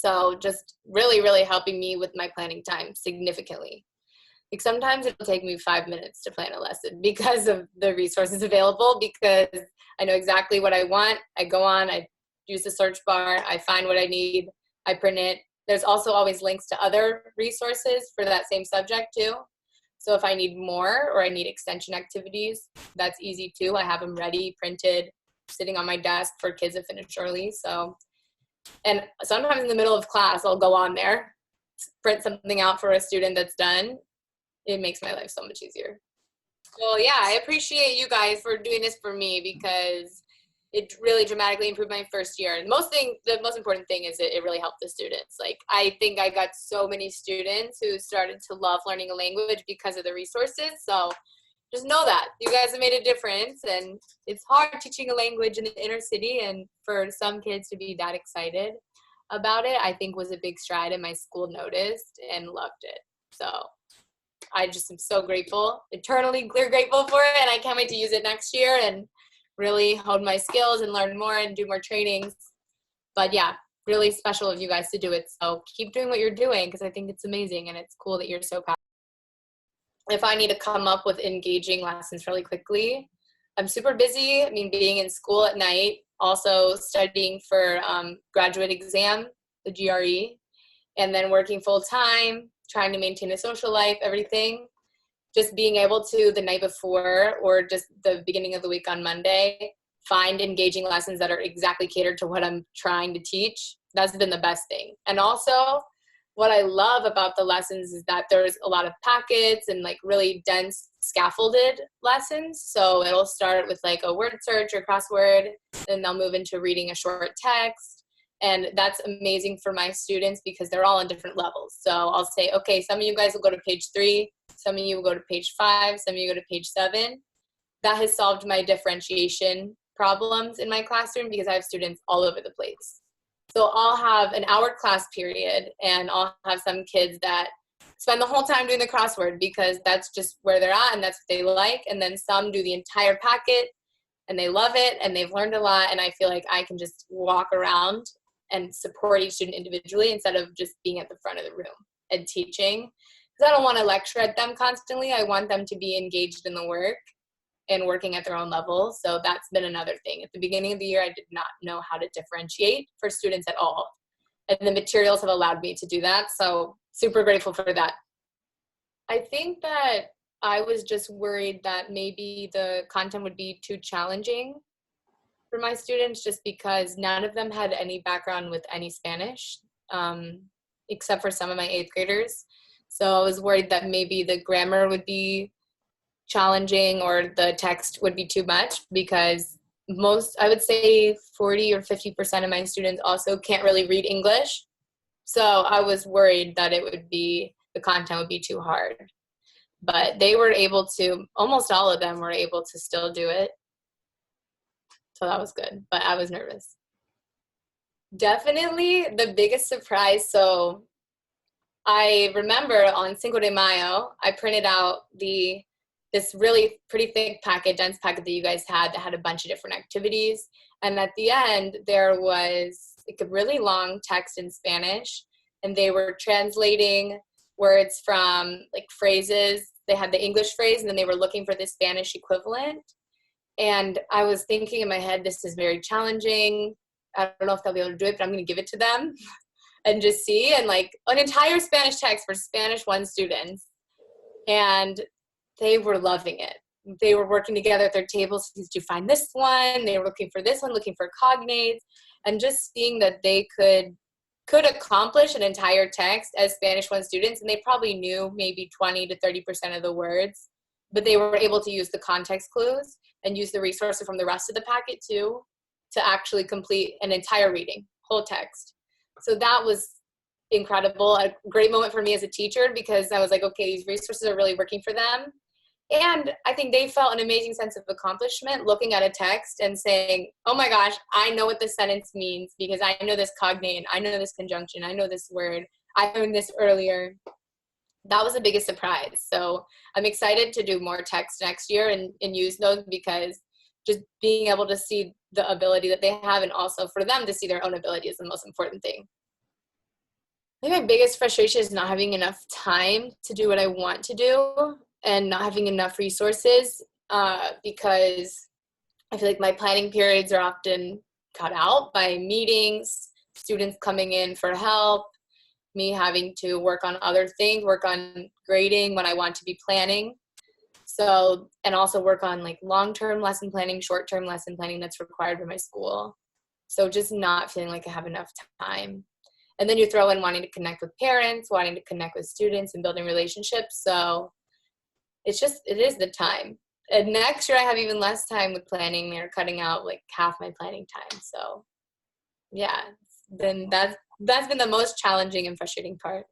So just really, really helping me with my planning time significantly. Like sometimes it'll take me 5 minutes to plan a lesson because of the resources available, because I know exactly what I want. I go on, I use the search bar, I find what I need, I print it. There's also always links to other resources for that same subject too. So if I need more or I need extension activities, that's easy too. I have them ready, printed, sitting on my desk for kids to finish early. So, and sometimes in the middle of class, I'll go on there, print something out for a student that's done. It makes my life so much easier. Well, yeah, I appreciate you guys for doing this for me because it really dramatically improved my first year. The most important thing is it really helped the students. Like, I think I got so many students who started to love learning a language because of the resources. So just know that you guys have made a difference, and it's hard teaching a language in the inner city, and for some kids to be that excited about it, I think was a big stride, and my school noticed and loved it. So I just am so grateful, eternally grateful for it, and I can't wait to use it next year and really hone my skills and learn more and do more trainings. But yeah, really special of you guys to do it. So keep doing what you're doing because I think it's amazing and it's cool that you're so passionate. If I need to come up with engaging lessons really quickly, I'm super busy. I mean, being in school at night, also studying for graduate exam, the GRE, and then working full time, trying to maintain a social life, everything. Just being able to, the night before or just the beginning of the week on Monday, find engaging lessons that are exactly catered to what I'm trying to teach. That's been the best thing. And also, what I love about the lessons is that there's a lot of packets and like really dense scaffolded lessons. So it'll start with like a word search or crossword, then they'll move into reading a short text. And that's amazing for my students because they're all on different levels. So I'll say, okay, some of you guys will go to page 3, some of you will go to page 5, some of you go to page 7. That has solved my differentiation problems in my classroom because I have students all over the place. So I'll have an hour class period and I'll have some kids that spend the whole time doing the crossword because that's just where they're at and that's what they like. And then some do the entire packet and they love it and they've learned a lot. And I feel like I can just walk around and support each student individually instead of just being at the front of the room and teaching. Because I don't want to lecture at them constantly. I want them to be engaged in the work and working at their own level. So that's been another thing. At the beginning of the year, I did not know how to differentiate for students at all. And the materials have allowed me to do that. So super grateful for that. I think that I was just worried that maybe the content would be too challenging for my students just because none of them had any background with any Spanish, except for some of my 8th graders. So I was worried that maybe the grammar would be challenging or the text would be too much because I would say 40 or 50% of my students also can't really read English. So I was worried that the content would be too hard. But they were able to, almost all of them were able to still do it. So that was good, but I was nervous. Definitely the biggest surprise. So I remember on Cinco de Mayo, I printed out this really pretty thick packet, dense packet that you guys had that had a bunch of different activities. And at the end, there was like a really long text in Spanish, and they were translating words from like phrases. They had the English phrase, and then they were looking for the Spanish equivalent. And I was thinking in my head, this is very challenging. I don't know if they'll be able to do it, but I'm going to give it to them and just see. And like an entire Spanish text for Spanish 1 students. And they were loving it. They were working together at their tables. Did you find this one? They were looking for this one, looking for cognates. And just seeing that they could accomplish an entire text as Spanish 1 students. And they probably knew maybe 20 to 30% of the words. But they were able to use the context clues and use the resources from the rest of the packet too to actually complete an entire reading, whole text. So that was incredible, a great moment for me as a teacher because I was like, okay, these resources are really working for them. And I think they felt an amazing sense of accomplishment looking at a text and saying, oh my gosh, I know what this sentence means because I know this cognate, I know this conjunction, I know this word, I learned this earlier. That was the biggest surprise. So I'm excited to do more text next year and use those because just being able to see the ability that they have and also for them to see their own ability is the most important thing. I think my biggest frustration is not having enough time to do what I want to do and not having enough resources, because I feel like my planning periods are often cut out by meetings, students coming in for help, me having to work on other things, work on grading when I want to be planning. So, and also work on like long-term lesson planning, short-term lesson planning that's required by my school. So just not feeling like I have enough time. And then you throw in wanting to connect with parents, wanting to connect with students and building relationships. So it is the time. And next year I have even less time with planning. They're cutting out like half my planning time. So yeah, then that's been the most challenging and frustrating part.